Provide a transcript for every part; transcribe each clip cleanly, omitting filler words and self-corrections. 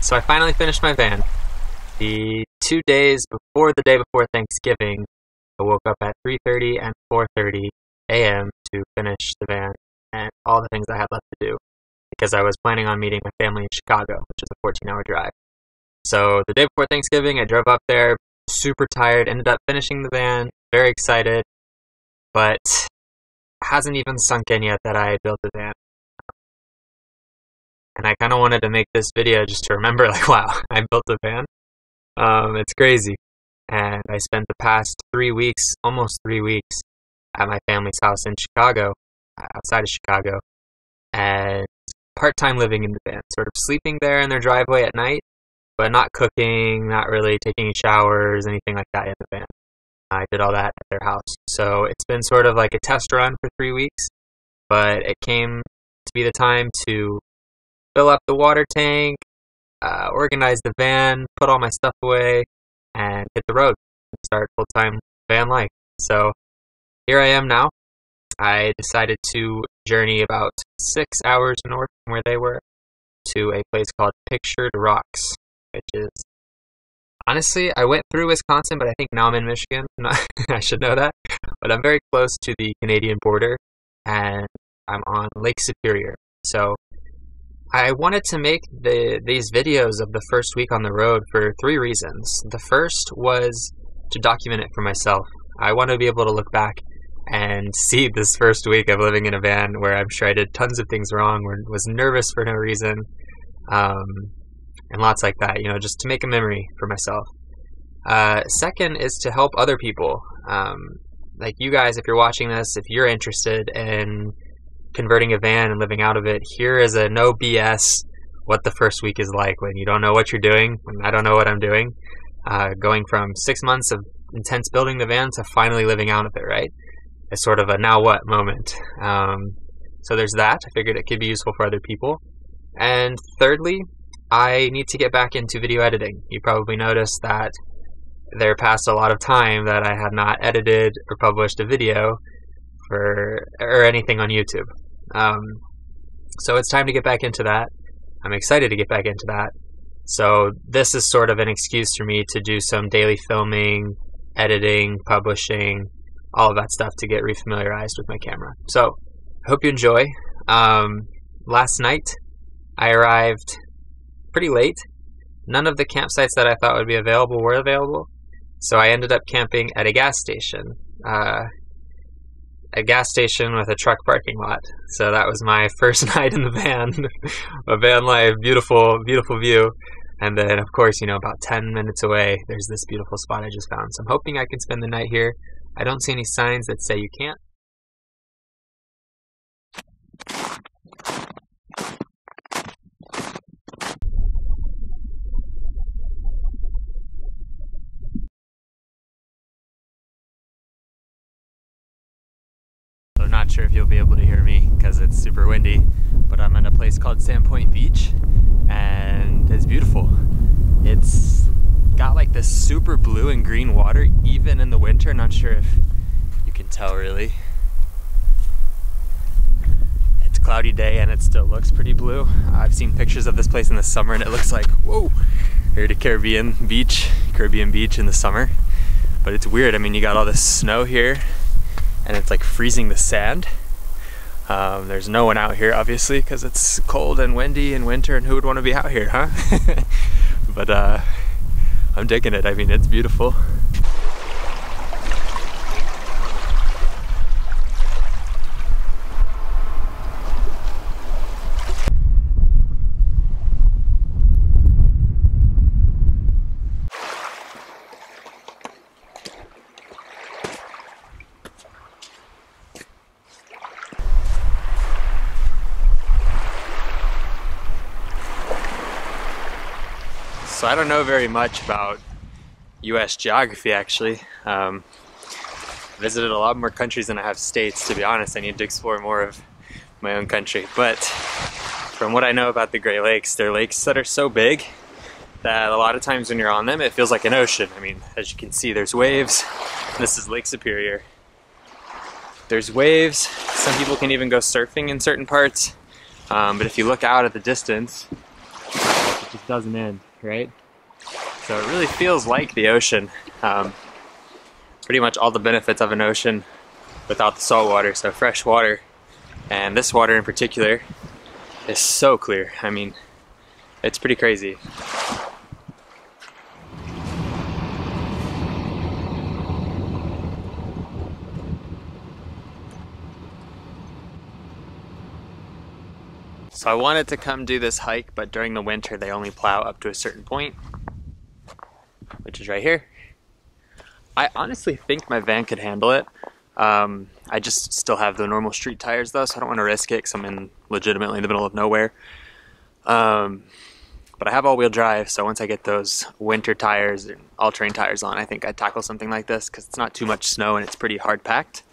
So I finally finished my van. The 2 days before the day before Thanksgiving, I woke up at 3:30 and 4:30 a.m. to finish the van and all the things I had left to do, because I was planning on meeting my family in Chicago, which is a 14-hour drive. So the day before Thanksgiving, I drove up there, super tired, ended up finishing the van, very excited, but it hasn't even sunk in yet that I built the van. And I kind of wanted to make this video just to remember, like, wow, I built a van. It's crazy. And I spent the past 3 weeks, almost 3 weeks, at my family's house in Chicago, outside of Chicago, and part-time living in the van, sort of sleeping there in their driveway at night, but not cooking, not really taking showers, anything like that in the van. I did all that at their house. So it's been sort of like a test run for 3 weeks, but it came to be the time to fill up the water tank, organize the van, put all my stuff away, and hit the road and start full-time van life. So here I am now. I decided to journey about 6 hours north from where they were to a place called Pictured Rocks, which is, honestly, I went through Wisconsin, but I think now I'm in Michigan. I should know that. But I'm very close to the Canadian border, and I'm on Lake Superior. So I wanted to make these videos of the first week on the road for 3 reasons. The first was to document it for myself. I want to be able to look back and see this first week of living in a van where I'm sure I did tons of things wrong, or was nervous for no reason, and lots like that, just to make a memory for myself. Second is to help other people. Like you guys, if you're watching this, if you're interested in converting a van and living out of it, here is a no BS what the first week is like when you don't know what you're doing, when I don't know what I'm doing, going from 6 months of intense building the van to finally living out of it, right? It's sort of a now what moment. So there's that. I figured it could be useful for other people. And thirdly, I need to get back into video editing. You probably noticed that there passed a lot of time that I had not edited or published a video or anything on YouTube. So it's time to get back into that. I'm excited to get back into that. So this is sort of an excuse for me to do some daily filming, editing, publishing, all of that stuff to get refamiliarized with my camera. So I hope you enjoy. Last night I arrived pretty late. None of the campsites that I thought would be available were available. So I ended up camping at a gas station. A gas station with a truck parking lot. So that was my first night in the van. A van life, beautiful, beautiful view. And then, of course, about 10 minutes away, there's this beautiful spot I just found. So I'm hoping I can spend the night here. I don't see any signs that say you can't. So I'm not sure if you'll be able to hear me because it's super windy, but I'm in a place called Sandpoint Beach, and it's beautiful. It's got like this super blue and green water even in the winter. Not sure if you can tell really. It's a cloudy day and it still looks pretty blue. I've seen pictures of this place in the summer and it looks like, whoa, here at a Caribbean beach in the summer. But it's weird. I mean, you got all this snow here and it's like freezing the sand. There's no one out here obviously because it's cold and windy in winter, and who would want to be out here, huh? But I'm digging it. I mean, it's beautiful. So I don't know very much about US geography actually. Visited a lot more countries than I have states, to be honest. I need to explore more of my own country. But from what I know about the Great Lakes, they're lakes that are so big that a lot of times when you're on them, it feels like an ocean. I mean, as you can see, there's waves. This is Lake Superior. There's waves. Some people can even go surfing in certain parts. But if you look out at the distance, just doesn't end, right? So it really feels like the ocean. Pretty much all the benefits of an ocean without the salt water, so fresh water. And this water in particular is so clear. I mean, it's pretty crazy. So I wanted to come do this hike, but during the winter they only plow up to a certain point, which is right here. I honestly think my van could handle it. I just still have the normal street tires though, so I don't want to risk it because I'm legitimately in the middle of nowhere. But I have all-wheel drive, so once I get those winter tires and all-terrain tires on, I think I'd tackle something like this because it's not too much snow and it's pretty hard-packed.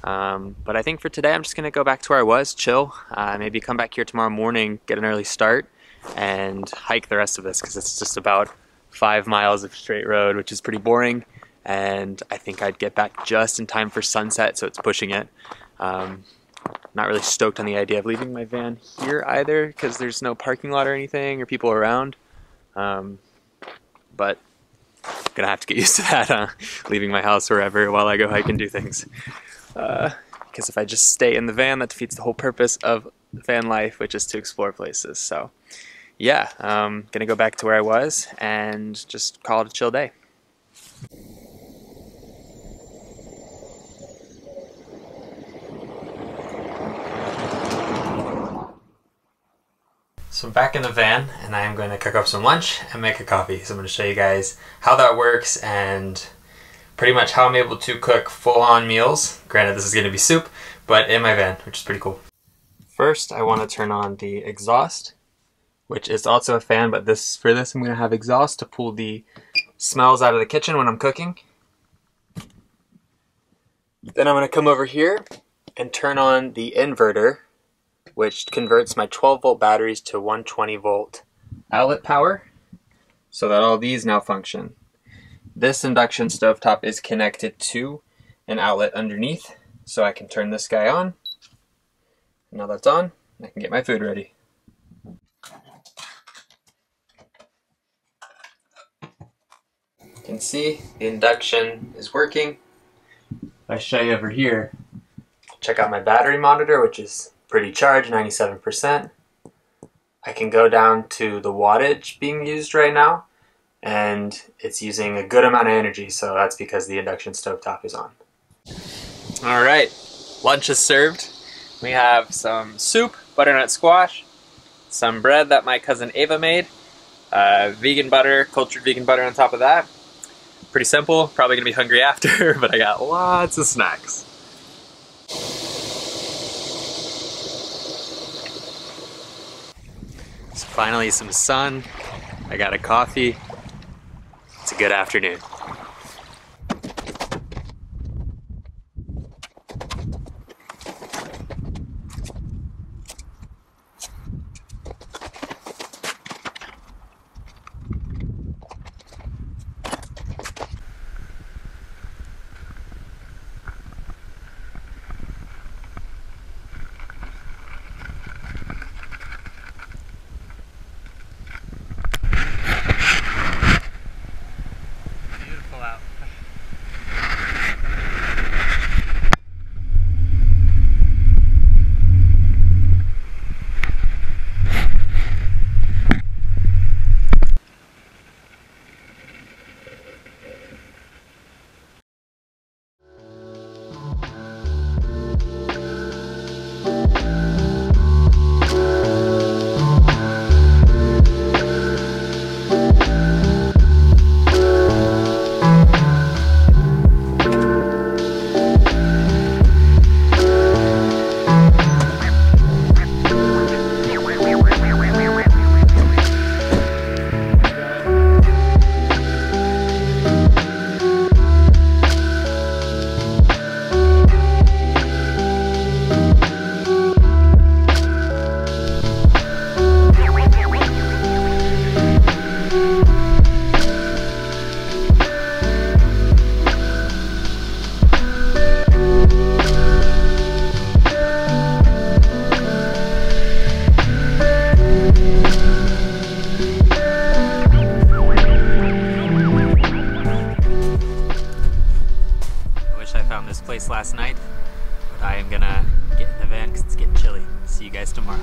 But I think for today I'm just going to go back to where I was, chill, maybe come back here tomorrow morning, get an early start, and hike the rest of this because it's just about 5 miles of straight road, which is pretty boring, and I think I'd get back just in time for sunset, so it's pushing it. Not really stoked on the idea of leaving my van here either because there's no parking lot or anything or people around, but I'm gonna have to get used to that, leaving my house wherever while I go hike and do things. Because if I just stay in the van, that defeats the whole purpose of van life, which is to explore places. So yeah, gonna go back to where I was and just call it a chill day. So I'm back in the van and I am going to cook up some lunch and make a coffee. So I'm going to show you guys how that works and pretty much how I'm able to cook full-on meals. Granted, this is going to be soup, but in my van, which is pretty cool. First, I want to turn on the exhaust, which is also a fan, but for this I'm going to have exhaust to pull the smells out of the kitchen when I'm cooking. Then I'm going to come over here and turn on the inverter, which converts my 12-volt batteries to 120-volt outlet power, so that all these now function. This induction stovetop is connected to an outlet underneath, so I can turn this guy on. Now that's on, I can get my food ready. You can see the induction is working. If I show you over here, check out my battery monitor, which is pretty charged, 97%. I can go down to the wattage being used right now, and it's using a good amount of energy, so that's because the induction stovetop is on. Alright, lunch is served. We have some soup, butternut squash, some bread that my cousin Ava made, vegan butter, cultured vegan butter on top of that. Pretty simple, probably gonna be hungry after, but I got lots of snacks. So finally some sun, I got a coffee. It's a good afternoon. this place last night, but I am gonna get in the van because it's getting chilly. See you guys tomorrow.